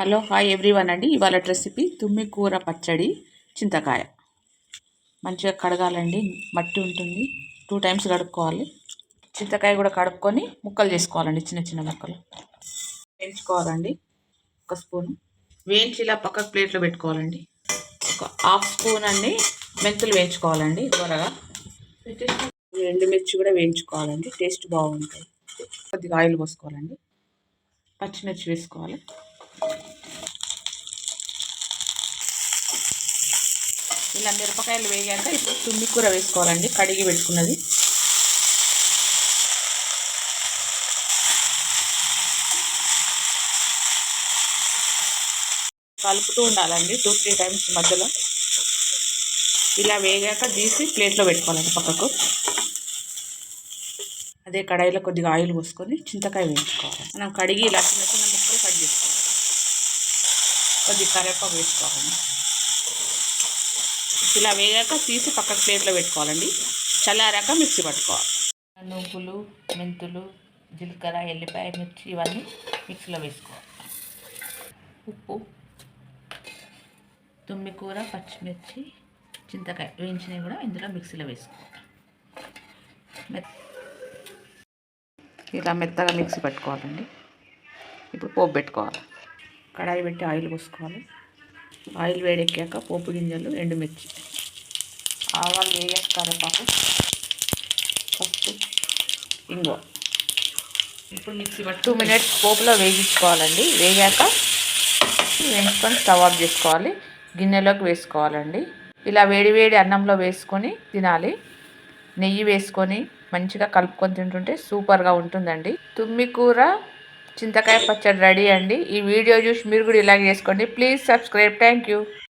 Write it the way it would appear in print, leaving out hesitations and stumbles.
Hello hi everyone అండి. ఇవాళ recipe తుమ్మి కూర పచ్చడి చింతకాయ. మంచిగా కడగాలండి, మట్టి ఉంటుంది. 2 టైమ్స్ కడుక్కోవాలి. చింతకాయ కూడా కడుక్కొని ముక్కలు చేసుకోవాలండి, చిన్న చిన్న ముక్కలు వేయించుకోవాలండి. 1 స్పూన్ వేయించి ఇలా పక్కకు ప్లేట్లో పెట్టుకోవాలండి. 1/2 స్పూన్ అండి మెంతులు వేయించుకోవాలండి త్వరగా. ఎండుమిర్చి కూడా వేయించుకోవాలండి, టేస్ట్ బాగుంటుంది. కొద్దిగా ఆయిల్ పోసుకోవాలండి, పచ్చిమిర్చి వేసుకోవాలి. ఇలా మిరపకాయలు వేగాక ఇప్పుడు తుమ్మి కూర వేసుకోవాలండి, కడిగి పెట్టుకున్నది. కలుపుతూ ఉండాలండి 2-3 టైమ్స్ మధ్యలో. ఇలా వేగాక తీసి ప్లేట్లో పెట్టుకోవాలండి పక్కకు. అదే కడాయిలో కొద్దిగా ఆయిల్ పోసుకొని చింతకాయ వేయించుకోవాలి. మనం కడిగి ఇలా చిన్న చిన్న ముక్కలు కట్ చేసుకోవాలి. కొద్దిగా కరివేపాకు వేసుకోవాలండి. ఇలా వేగాక తీసి పక్కకు ప్లేట్లో పెట్టుకోవాలండి. చల్లారాక మిక్సీ పట్టుకోవాలి. నువ్వులు, మెంతులు, జీలకర్ర, ఎల్లిపాయ, మిర్చి ఇవన్నీ మిక్సీలో వేసుకోవాలి. ఉప్పు, తుమ్మి కూర, పచ్చిమిర్చి, చింతకాయ వేయించినవి కూడా ఇందులో మిక్సీలో వేసుకోవాలి. ఇలా మెత్తగా మిక్సీ పట్టుకోవాలండి. ఇప్పుడు పోపు పెట్టుకోవాలి. కడాయి పెట్టి ఆయిల్ పోసుకోవాలి. ఆయిల్ వేడెక్కాక పోపు గింజలు, ఎండుమిర్చి, ఆవాలు వేగాక కరివేపాకు, పసుపు, ఇంగువ. ఇప్పుడు మిక్సీ పట్టి 2 మినిట్స్ పోపులో వేగించుకోవాలండి. వేగాక వేయించుకొని స్టవ్ ఆఫ్ చేసుకోవాలి. గిన్నెలోకి వేసుకోవాలండి. ఇలా వేడివేడి అన్నంలో వేసుకొని తినాలి. నెయ్యి వేసుకొని మంచిగా కలుపుకొని తింటుంటే సూపర్గా ఉంటుందండి. తుమ్మి కూర చింతకాయ పచ్చడి రెడీ అండి. ఈ వీడియో చూసి మీరు కూడా ఇలాగే చేసుకోండి. Please subscribe. Thank you.